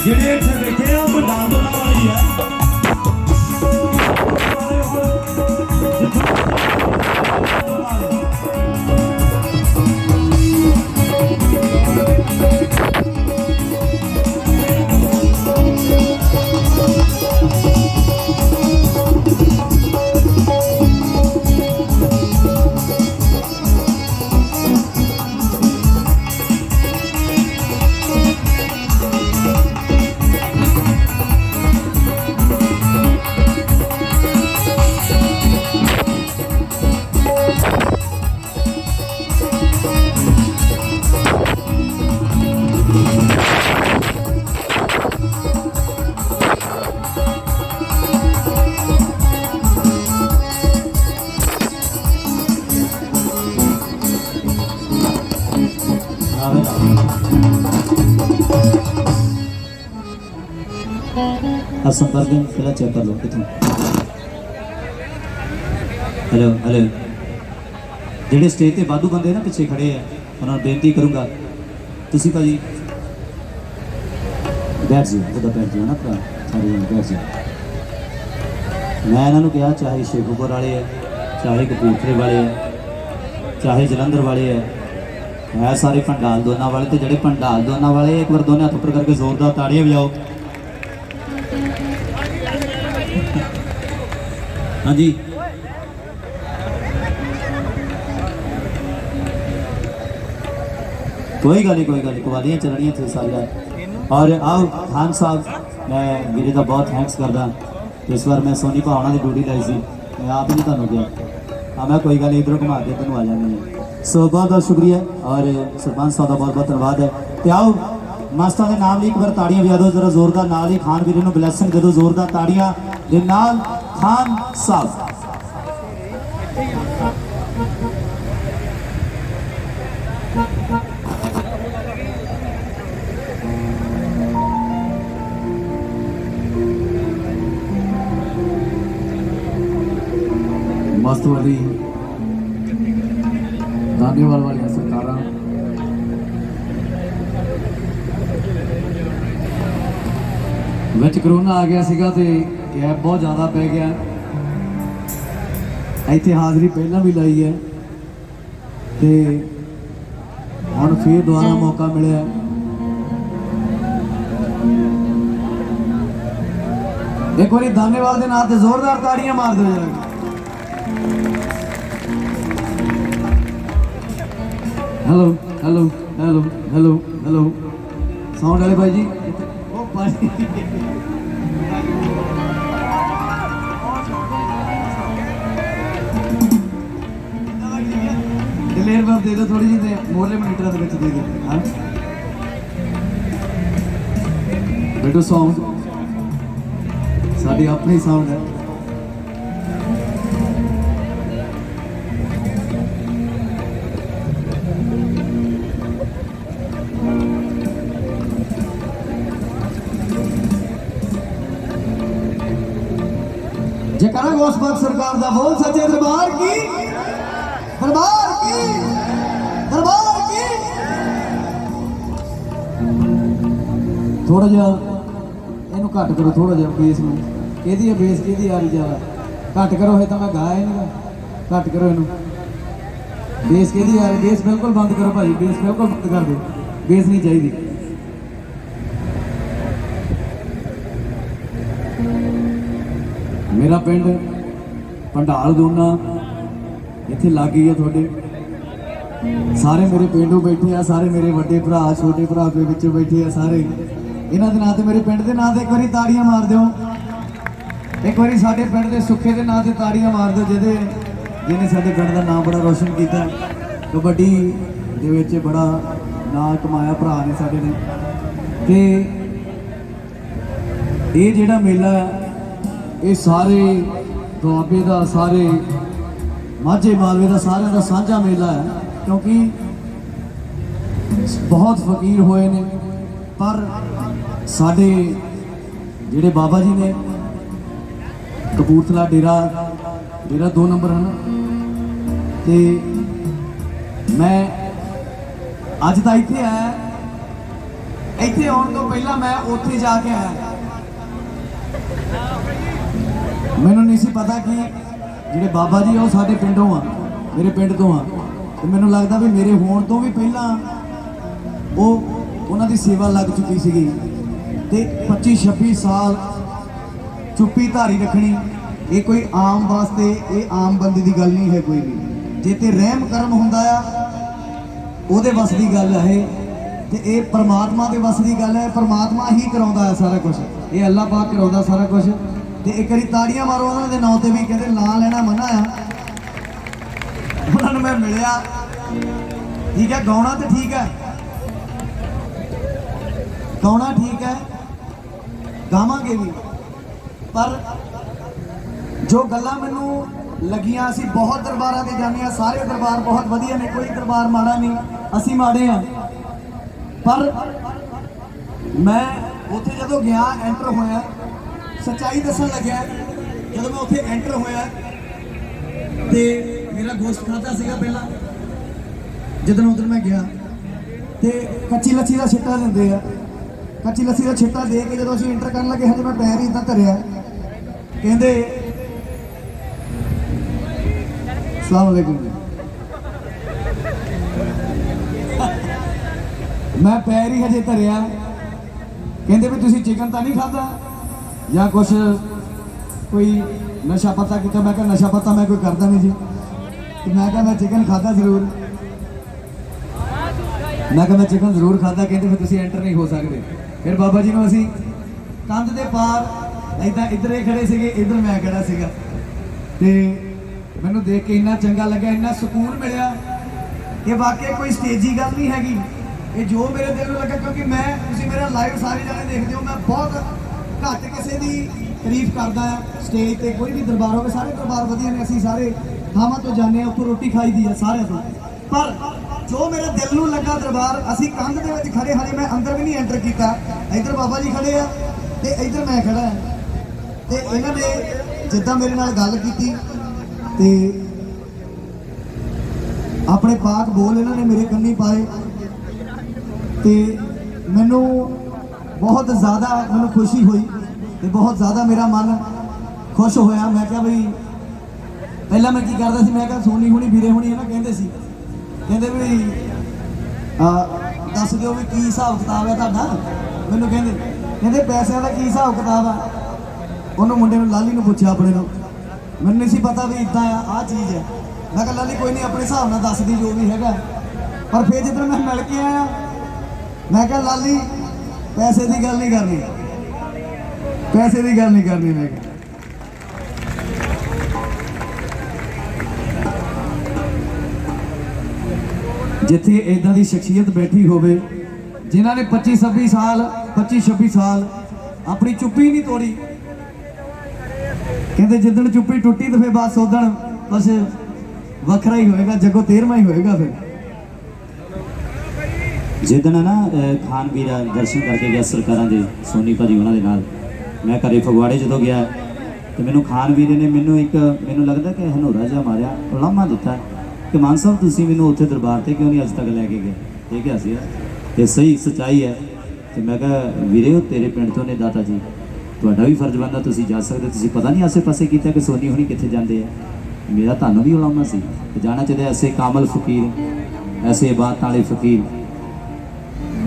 ਜਿਹੜੇ ਇੱਥੇ ਬੈਠੇ ਆ ਉਹ ਨਾਮ ਬਣਾ ਵਾਲੀ ਆ संपर्क पहला चेक कर लो कितने हेलो हेलो ਜਿਹੜੇ ਸਟੇਜ ਤੇ ਵਾਧੂ ਬੰਦੇ ਨਾ ਪਿੱਛੇ ਖੜੇ ਆ ਉਹਨਾਂ ਨੂੰ ਬੇਨਤੀ ਕਰੂੰਗਾ ਤੁਸੀਂ ਭਾਜੀ ਬੈਠ ਜਾਓ ਉਹਦਾ ਬੈਠ ਜਾਓ ਨਾ ਭਰਾ ਸਾਰੇ ਜਣੇ ਬੈਠ ਜਾਓ ਮੈਂ ਇਹਨਾਂ ਨੂੰ ਕਿਹਾ ਚਾਹੇ ਸ਼ੇਖੂਪੁਰ ਵਾਲੇ ਆ ਚਾਹੇ ਕਪੂਰਥਲੇ ਵਾਲੇ ਆ ਚਾਹੇ ਜਲੰਧਰ ਵਾਲੇ ਆ ਹੈ ਸਾਰੇ ਭੰਡਾਲ ਦੋਨਾਂ ਵਾਲੇ ਤੇ ਜਿਹੜੇ ਭੰਡਾਲ ਦੋਨਾਂ ਵਾਲੇ ਇੱਕ ਵਾਰ ਦੋਨੇ ਹੱਥ ਉੱਪਰ ਕਰਕੇ ਜ਼ੋਰਦਾਰ ਤਾੜੀਆਂ ਵਜਾਓ हाँ जी कोई गल नहीं कवालियाँ चलनियाँ थे सारिया और आओ खान साहब मैं वीरे का बहुत थैंक्स करदा इस बार मैं सोनी भावना की ड्यूटी लाई सी मैं आप नहीं तुहानूं गया हाँ मैं कोई गल इधरों घुमा के तुहानूं आ जानी है सो बहुत बहुत शुक्रिया और सरपंच साहब का बहुत बहुत धन्यवाद है तो आओ मास्टर के नाम लिए एक बार ताड़ियां बजा दो जरा जोरदार नाल ही खान वीरे नूं ब्लैसिंग दे दो जोरदार ताड़ियां दे नाल खान साहब मस्त वाली दानेवाल वाली सरकार विच करोना आ गया सीगा ते गैप बहुत ज़्यादा पै गया इत्थे हाज़री पहला भी लाई है ते हुण फिर दोबारा मौका मिलिया एक बार दानेवाल के नाम से जोरदार ताड़ियां मार दो जरा hello hello hello hello hello sound वाले भाई जी ओ पानी दिलेर बाब दे दो थोड़ी जी मोरले मीटर दे दे दो हां बेटो साउंड साडी अपनी साउंड है जयकारा गौसबाग सरकार दा बोल सच्चे दरबार की दरबार की दरबार की थोड़ा जा इनू घट करो थोड़ा जा बेस में केदी है बेस केदी आ रही ज्यादा घट करो है तो मैं गाया नहीं घट करो इनू बेस केदी आ रही बेस बिल्कुल बंद करो भाई बेस बिल्कुल बंद कर दो बेस नहीं चाहिए मेरा पिंड भंडाल दोना इत्थे लग गई है थोड़े सारे मेरे पिंडों बैठे हैं सारे मेरे बड़े भरा छोटे भरा के बच्चे बैठे हैं सारे इन्हों के नाम से मेरे पिंड के नाम से एक बार ताड़ियां मार दो एक बार साढ़े पिंड के सुखे के नाम से ताड़ियां मार दो जिन्हें साढ़े पिंड का नाम बड़ा रोशन किया कबड्डी के बड़ा नाम कमाया भरा ने साढ़े ने ते ये जिहड़ा मेला ये सारे दुआबे का सारे माझे मालवे का सारे का साझा मेला है क्योंकि बहुत फकीर होए ने पर साडे जिहड़े बाबा जी ने कपूरथला डेरा 2 नंबर है ना ते मैं अज तो इत्थे आया ਇੱਥੇ ਆਉਣ ਤੋਂ ਪਹਿਲਾਂ ਮੈਂ ਉੱਥੇ ਜਾ ਕੇ ਆਇਆ। ਮੈਨੂੰ ਨਹੀਂ ਸੀ ਪਤਾ ਕਿ ਜਿਹੜੇ ਬਾਬਾ ਜੀ ਉਹ ਸਾਡੇ ਪਿੰਡੋਂ ਆ, ਮੇਰੇ ਪਿੰਡ ਤੋਂ ਆ, ਤੇ ਮੈਨੂੰ ਲੱਗਦਾ ਵੀ ਮੇਰੇ ਹੋਣ ਤੋਂ ਵੀ ਪਹਿਲਾਂ ਉਹਨਾਂ ਦੀ ਸੇਵਾ ਲੱਗ ਚੁੱਕੀ ਸੀਗੀ। ਤੇ 25-26 ਸਾਲ ਚੁੱਪੀ ਧਾਰੀ ਰੱਖਣੀ ਇਹ ਕੋਈ ਆਮ ਵਾਸਤੇ, ਇਹ ਆਮ ਬੰਦੇ ਦੀ ਗੱਲ ਨਹੀਂ ਹੈ ਕੋਈ ਵੀ। ਜੇ ਤੇ ਰਹਿਮ ਕਰਮ ਹੁੰਦਾ ਆ ਉਹਦੇ ਵੱਸ ਦੀ ਗੱਲ ਹੈ ਇਹ, ਤੇ ਇਹ ਪਰਮਾਤਮਾ ਦੇ ਵੱਸ ਦੀ ਗੱਲ ਹੈ। ਪਰਮਾਤਮਾ ਹੀ ਕਰਾਉਂਦਾ ਹੈ ਸਾਰਾ ਕੁਝ, ਇਹ ਅੱਲਾਹ ਪਾਕ ਕਰਾਉਂਦਾ ਸਾਰਾ ਕੁਝ। ਤੇ ਇੱਕ ਵਾਰੀ ਤਾੜੀਆਂ ਮਾਰੋ ਉਹਨਾਂ ਦੇ ਨਾਂ ਤੇ ਵੀ, ਕਹਿੰਦੇ ਨਾਂ ਲੈਣਾ ਮਨਾ ਆ। ਉਹਨਾਂ ਨੂੰ ਮੈਂ ਮਿਲਿਆ, ਠੀਕ ਹੈ, ਗਾਉਣਾ ਤੇ ਠੀਕ ਹੈ, ਗਾਉਣਾ ਠੀਕ ਹੈ, ਗਾਵਾਂਗੇ ਵੀ, ਪਰ ਜੋ ਗੱਲਾਂ ਮੈਨੂੰ ਲੱਗੀਆਂ, ਅਸੀਂ ਬਹੁਤ ਦਰਬਾਰਾਂ ਤੇ ਜਾਂਦੇ ਹਾਂ, ਸਾਰੇ ਦਰਬਾਰ ਬਹੁਤ ਵਧੀਆ ਨੇ, ਕੋਈ ਦਰਬਾਰ ਮਾੜਾ ਨਹੀਂ, ਅਸੀਂ ਮਾੜੇ ਹਾਂ। ਪਰ ਮੈਂ ਉੱਥੇ ਜਦੋਂ ਗਿਆ, ਐਂਟਰ ਹੋਇਆ, ਸੱਚਾਈ ਦੱਸਣ ਲੱਗਿਆ, ਜਦੋਂ ਮੈਂ ਉੱਥੇ ਐਂਟਰ ਹੋਇਆ ਤੇ ਮੇਰਾ ਗੋਸ਼ਤ ਖਾਧਾ ਸੀਗਾ ਪਹਿਲਾਂ, ਜਦੋਂ ਉਧਰ ਮੈਂ ਗਿਆ, ਤੇ ਕੱਚੀ ਲੱਸੀ ਦਾ ਛਿੱਟਾ ਦਿੰਦੇ ਆ। ਕੱਚੀ ਲੱਸੀ ਦਾ ਛਿੱਟਾ ਦੇ ਕੇ ਜਦੋਂ ਅਸੀਂ ਐਂਟਰ ਕਰਨ ਲੱਗੇ, ਹਜੇ ਮੈਂ ਪੈਰ ਹੀ ਇਦਾਂ ਧਰਿਆ, ਕਹਿੰਦੇ अस्सलाम वालेकुम। मैं पैर ही हजे धरिया, कहते भी तुसी चिकन तो नहीं खाता या कुछ कोई नशा पता किया? मैं कहा नशा पता मैं कोई करता नहीं जी। तो मैं कहा मैं चिकन खाता जरूर, मैं कहा मैं चिकन जरूर खाता। कहते फिर तुसी एंटर नहीं हो सकते। फिर बाबा जी को असी कंध के पार इदा इधर खड़े सीगे, इधर मैं खड़ा सीगा, ते मैनू देख के इन्ना चंगा लगा, इन्ना सुकून मिला। ये वाकई कोई स्टेजी गल नहीं हैगी, ये जो मेरे दिल में लगा, क्योंकि मैं तुसीं मेरा लाइव सारे जाने देखते हो, मैं बहुत घट किसी की तारीफ करदा है। स्टेज पर कोई भी दरबार हो, सारे दरबार वधिया ने, असीं सारे थावां तो जाने, उत्थों रोटी खाई दी है सारे तो। पर जो मेरे दिल में लगा दरबार, असीं कंध दे विच खड़े, हाले मैं अंदर भी नहीं एंटर किया, इधर बाबा जी खड़े आ ते इधर मैं खड़ा है, ते इन्हां ने जिद्दां मेरे नाल गल कीती ते अपने पाक बोल इन्होंने मेरे कन्नी पाए, तो मैनू बहुत ज़्यादा मैनू खुशी हुई, तो बहुत ज़्यादा मेरा मन खुश होया। मैं क्या भाई पहला मैं की करता सी, मैं क्या सोनी हुणी वीरे हुणी है ना, कहते भी दस दो भी की हिसाब किताब है तुहाडा। मैनू कहते पैसों का की हिसाब किताब है। उन्होंने मुंडे नूं लाली नूं पुछया अपने नूं, मैंने नहीं सी पता भी इदा आ चीज़ है। मैं कहा लाली कोई नहीं, अपने हिसाब नाल दस दी जो भी है। पर फिर जिधर मैं मिल के आया, मैं कहा लाली पैसे की गल नहीं करनी, पैसे की गल नहीं करनी। मैं कहा जिथे इदां दी शख्सियत बैठी होवे, जिन्हां ने 25-26 साल अपनी चुप्पी नहीं तोड़ी, कहते जिदन चुप्पी टुटी तो फिर बस उदन बस वखरा ही होएगा, जगो 13वां ही होएगा। फिर जिदन ना खान वीरा दर्शन करके गया सरकारां दे, सोनी भाजी उन्हां दे नाल, मैं घरे फगवाड़े जो गया तो मैनू खान वीरे ने मैनू लगता कि हनोरा जिहा मारिया, लामा दिता कि मान साहब तुसीं मैनू उत्थे दरबार ते क्यों नहीं अज तक लैके गए? ये क्या सी ये सही सच्चाई है। तो मैं कहा वीरे वो तेरे पिंड तो ने दाता जी, तुहाडा भी फर्ज बनदा, तुसीं जा सकदे, तुसीं पता नहीं आसे पासे कीता कि सोनी हुणी कित्थे जांदे आ। मेरा तुहानूं भी उलामा सी ते जाना चाहिए। ऐसे कामल फकीर, ऐसे इबादत वाले फकीर,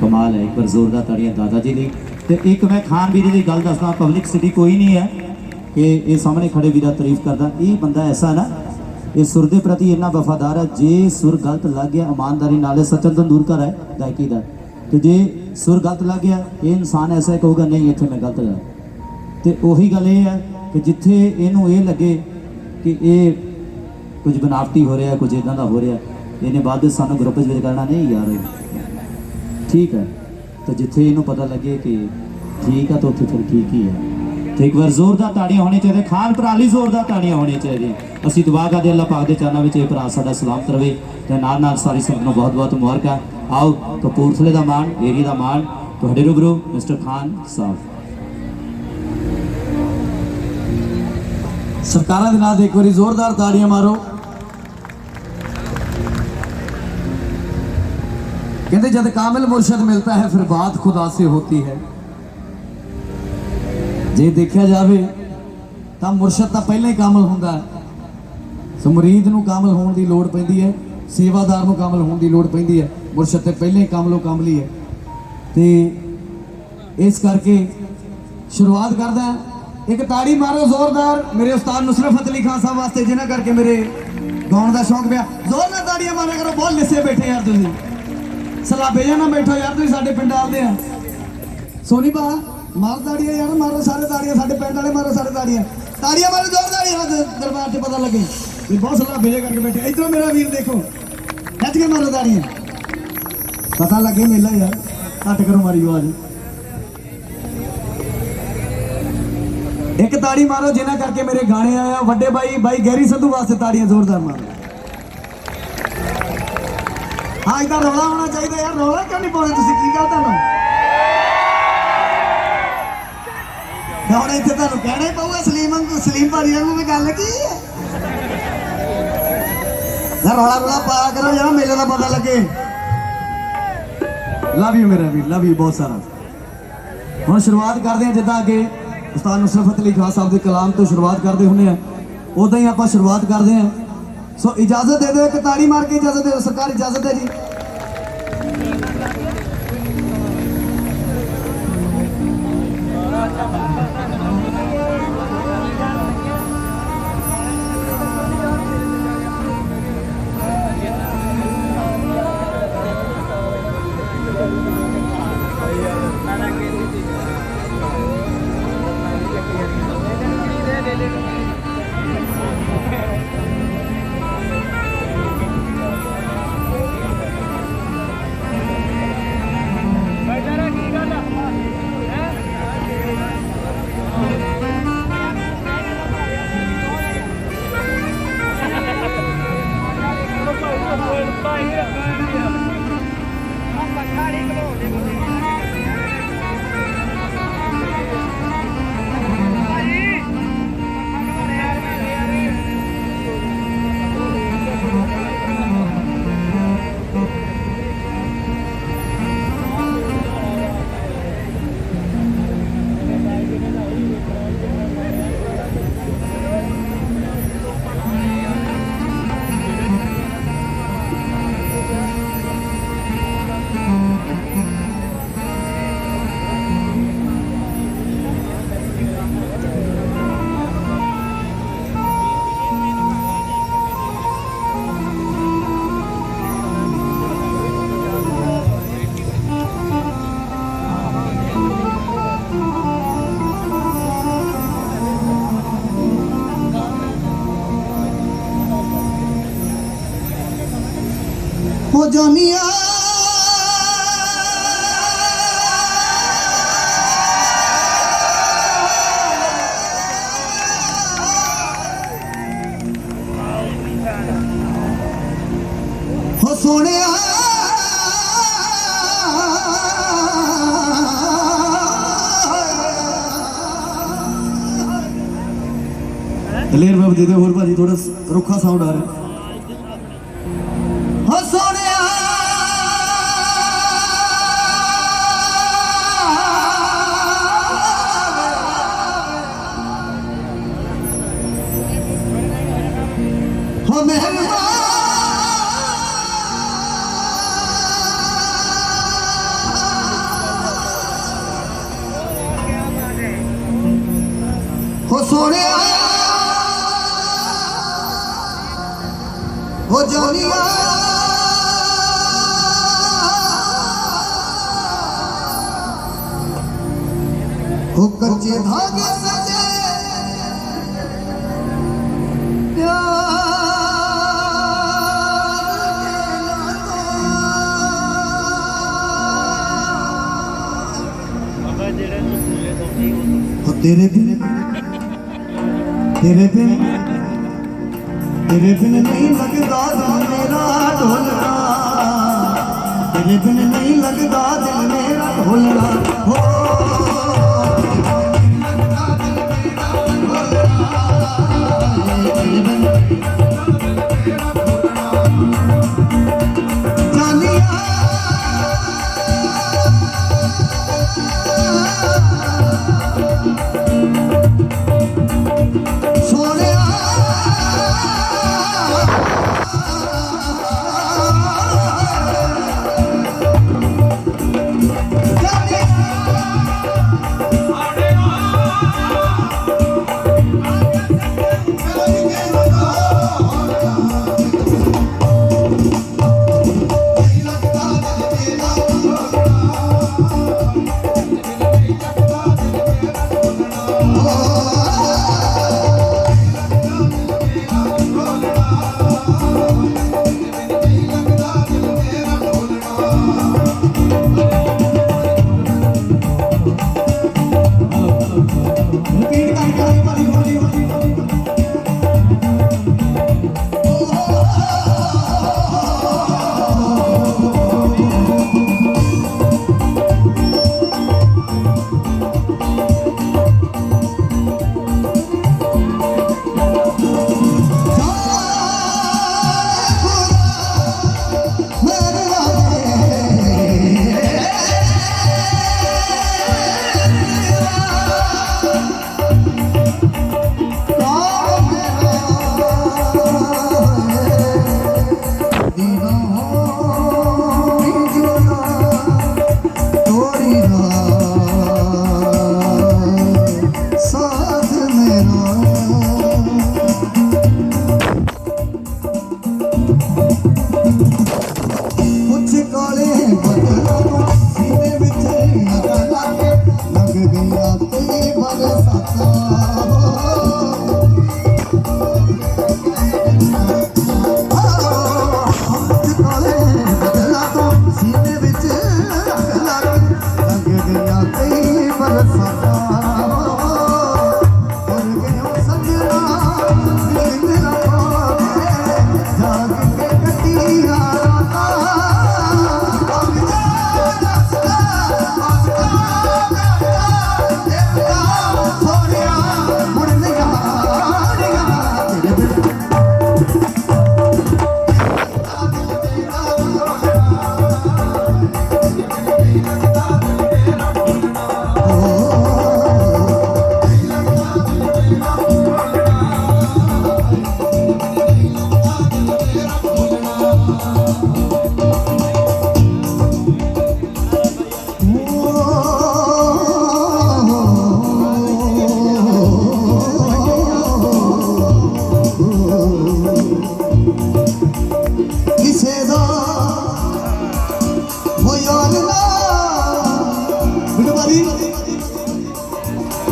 कमाल है। एक बार जोरदार ताड़ियां दादा जी ਲਈ। ਤੇ ਇੱਕ मैं खान वीरे की गल दसदा, पब्लिक सिटी कोई नहीं है कि ये सामने खड़े वीरा तारीफ करदा। ये बंदा ऐसा ना, ये सुर के प्रति इन्ना वफादार है, जे सुर गलत लग गया ईमानदारी नाल सचन तंदूरकर है गायकी का, तो जे सुर गलत लग गया ये इंसान ऐसा कहूगा नहीं इत्थे मैं गलत गा। तो उही गल ये है कि जिथे इनू ये लगे कि ये कुछ बनावटी हो रहा, कुछ इदां दा हो रहा, इन्हें बाद सानू ग्रुप विच करना नहीं यार ठीक है। तो जिथे इनू पता लगे कि ठीक है तो उत्थे फिर ठीक ही है। तो एक बार जोरदार ताड़ियां होनी चाहिए, खान भरा लई जोरदार ताड़ियां होनी चाहिए। असीं दुआ करदे अल्लाह पाक दे चरणों विच ये भरा साडा सलामत रहे ते नाल नाल सारी संगत नूं बहुत बहुत मुबारकां। आओ कपूरथले दा मान, एरिया दा मान तुहाडे रूबरू मिस्टर खान साहब। सरकारां दे नाल ते एक बारी जोरदार ताड़ियां मारो। कहते जब कामिल मुर्शद मिलता है फिर बात खुदा से होती है। जे देखा जाए तो मुर्शद तो पहले ही कामिल होंदा है, सो मुरीद नूं कामिल होने की लोड़ पैंदी है, सेवादार नूं कामिल होने की लोड़ पैंदी है। मुर्शद तो पहले ही कामिलो कामली है। तो इस करके शुरुआत करदा एक ताड़ी मारो जोरदार मेरे उस्ताद नुसरत अली खान साहब वास्ते, जिन्हां करके मेरे गाउण का शौक पिया। जोरदार ताड़ियां मारा करो, बहुत लिसे बैठे यार तुसीं, सलाबे जा ना बैठो यार, तुसीं साडे पिंड आलदे आ। सोनी भा मार ताड़ियां यार, मारो सारे ताड़ियां, साडे पिंड वाले मारो सारे ताड़ियां, ताड़ियां मारो जोरदार यार, दरबार से पता लगे ये बहुत सलाबे जा करके बैठे। इधरों मेरा वीर देखो, खच के मारो ताड़ियां, पता लगे मेला यार, घट करो मारी आवाज। एक ताड़ी मारो जिन्हां करके मेरे गाने आया। वड्डे भाई गैरी संधू वास्ते ताड़ियां जोरदार मारो। हाँ इधर रौला होना चाहिए यार, रौला क्यों नहीं पाने तुसीं, की गल तुहानूं? हुण इत्थे तुहानूं कहना ही पऊगा सलीम भारी वांगू कोई गल की है? रौला पाया करो जरा, मेले का पता लगे। लव यू मेरा वीर, लव यू बहुत सारा। हुण शुरुआत करते हैं जिद्दां अगे उस्ताद नुसरत अली खान साहब के कलाम तो शुरुआत करते होंगे, उदा ही आप शुरुआत करते हैं। सो इजाजत दे दो, एक ताड़ी मार के इजाजत दे दो, सरकार इजाजत है जी। हो जानिया हो सोने दलेर बाबू दे दो होर भाजी, थोड़ा रुखा साउंड आ रहा है। हो सोने हो मेहरबान हो सोने हो जानिया हो कच्चे धागे सजे हो तेरे बिन नहीं लगदा दिल मेरा ढोलना, तेरे बिन नहीं लगदा दिल मेरा ढोलना। हो जानिया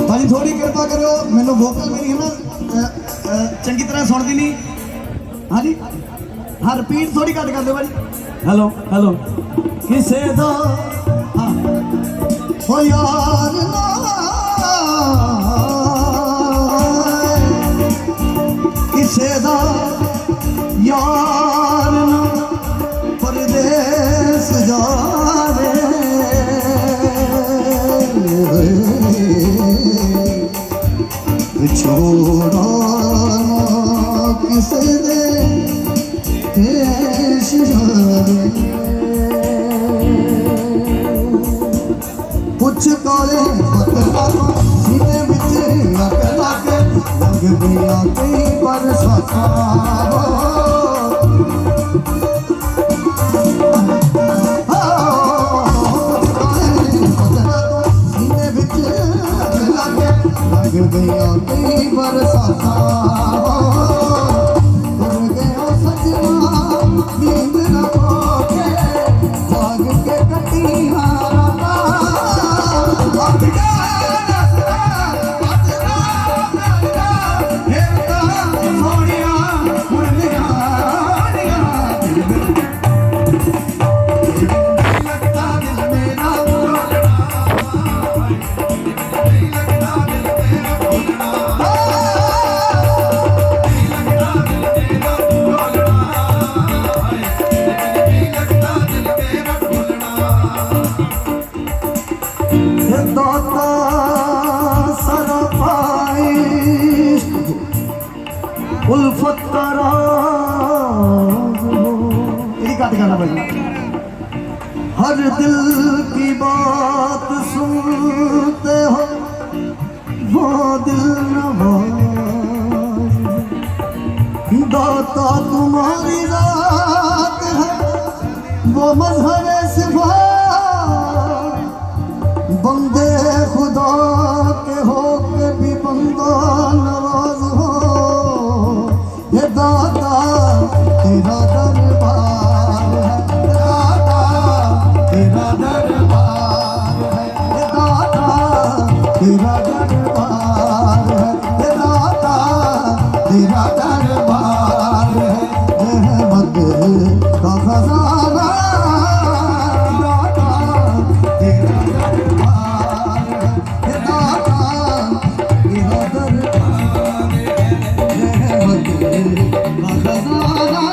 भाजी थोड़ी कृपा करो मैनू वोकल मेरी है ना चंगी तरह सुनती नहीं। हाँ जी हाँ रिपीट थोड़ी घट कर दो भाजी। हेलो हेलो किसे दा हाँ हो यार किसे दा यार परदेस जावे छोड़ा किसे दे पेश जावे कुछ काले पत्ता सीने विच लग गया कई बरसाता गया कई बरसाता तुम गया सजना नींद न खोके भाग के कटिया उल्फत का राज हो। यही घट गाना भाई। हर दिल की बात सुनते हो वो दिल नवाज, दाता तुम्हारी रात है वो मजहर सिफात, बंदे खुदा के हो के भी बंदा नवाज हो, ये दाता तेरा दरबार है, दाता तेरा दरबार है, ये दाता तेरा दरबार है, ये दाता तेरा दरबार है, रहमत का खजाना दाता तेरा दरबार है, ये दाता तेरा दरबार है, रहमत का खजाना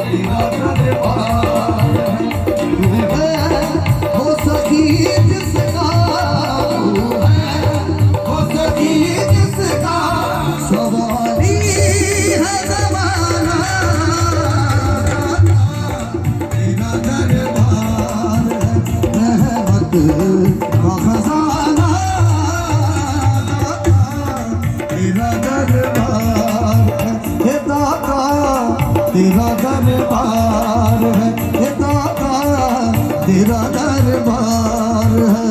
तेरा दरबार है, वो सखी जिसका वो सखी जिसका सवारी है ज़माना, तेरा दरबार है, रहमत का खजाना तेरा दरबार है, ये दाता तेरा दरबार है, ये दाता तेरा दरबार है।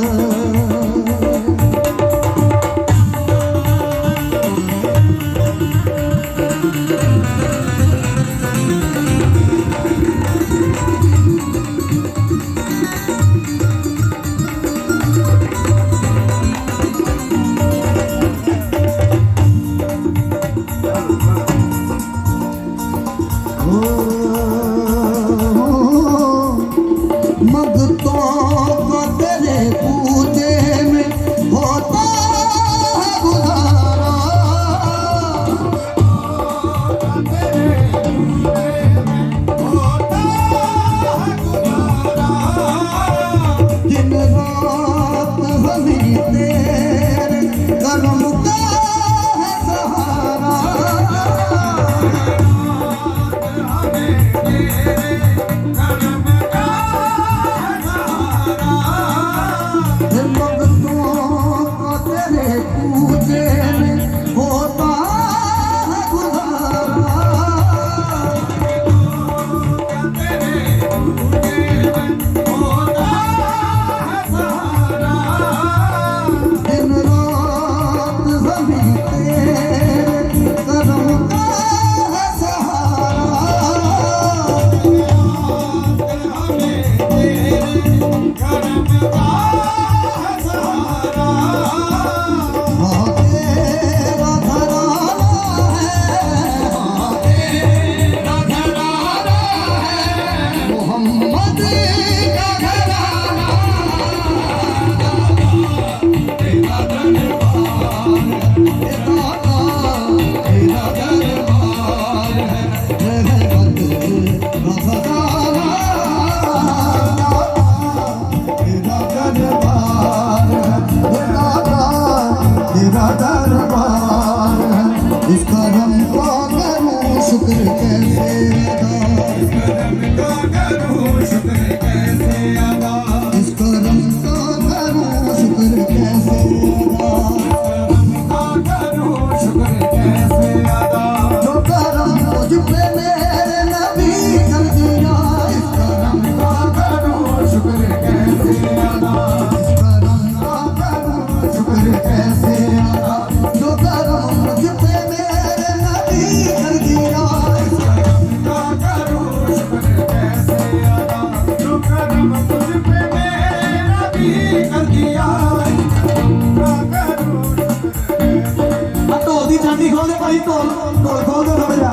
मगतों को तेरे पूजे में होता है गुजारा, दिन रात हमें तेरे करम का है सहारा, मगतों को तेरे पूजे में होता है गुजारा, दिन रात हमें तेरे करम का है हाँ तेरा घराना है मोहम्मद का घराना, तेरा दरबार है, ये दाता तेरा दरबार है, रहमत का खजाना तेरा दरबार है, ये दाता तेरा दरबार है, इस करम का करूं शुक्र कैसे अदा, इस करम का करूं शुक्र कैसे अदा, इस करम का करूं शुक्र कैसे अदा, इस करम का करूं शुक्र कैसे अदा, जो करम मुझ पे मेरे नबी कर दिया, इस करम का करूं शुक्र कैसे अदा, इस करम का करूं शुक्र कैसे अदा, जो करम मुझ पे मेरे नबी कर दिया, इस करम का करूं शुक्र कैसे अदा, जो करम मुझ पे मेरे नबी कर दिया, इस करम का करूं शुक्र कैसे अदा। ढोल दी चांदी खोल दे भाई, ढोल ढोल खोल दे थोड़ा जा।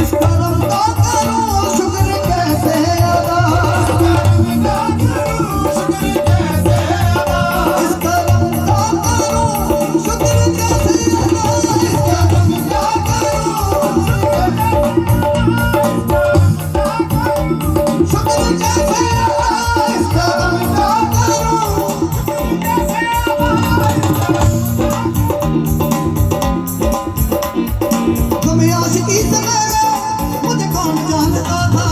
इस करम का करूं शुक्र कैसे अदा, इस करम का करूं शुक्र कैसे अदा, इस करम का करूं शुक्र कैसे अदा, इस करम का करूं शुक्र कैसे अदा, इस करम का करूं कैसे अदा। तुम आशिकी से मेरे मुझे कौन जानता था,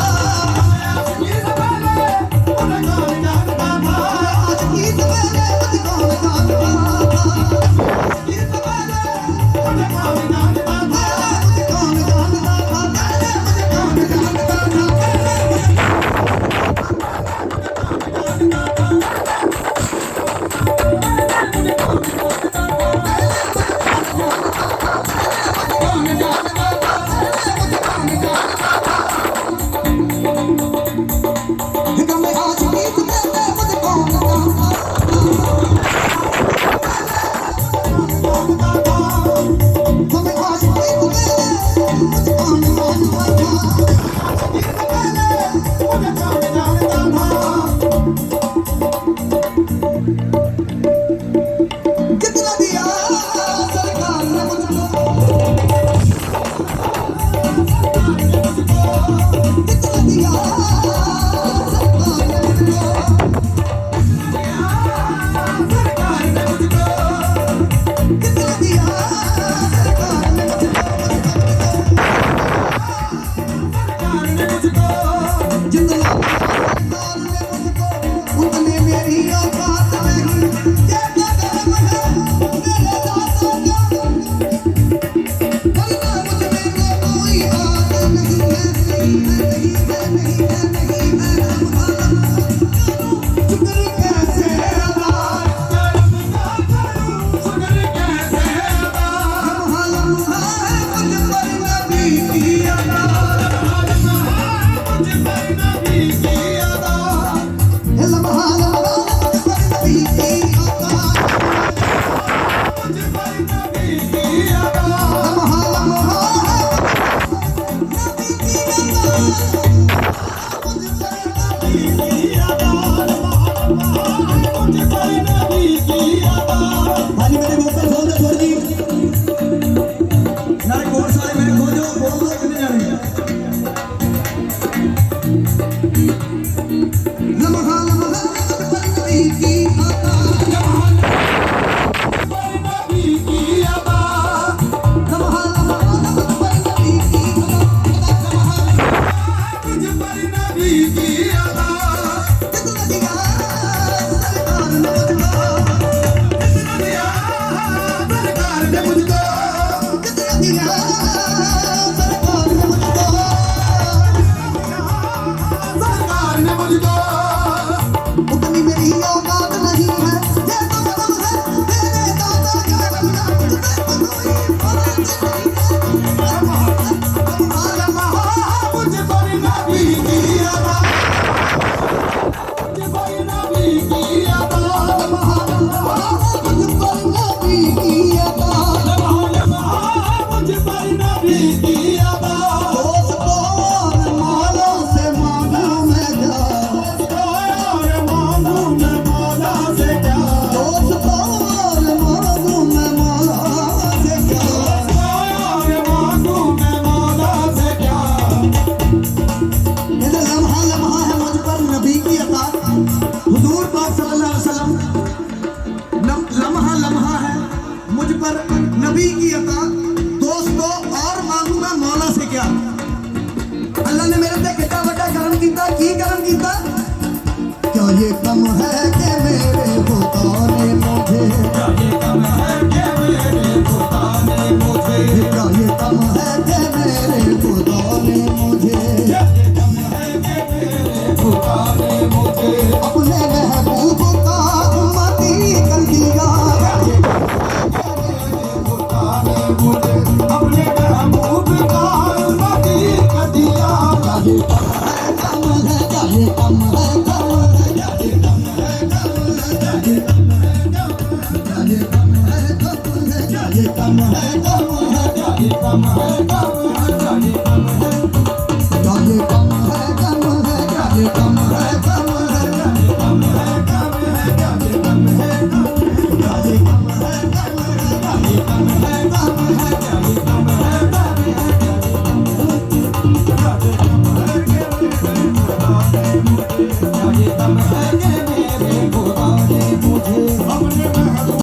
ये कम है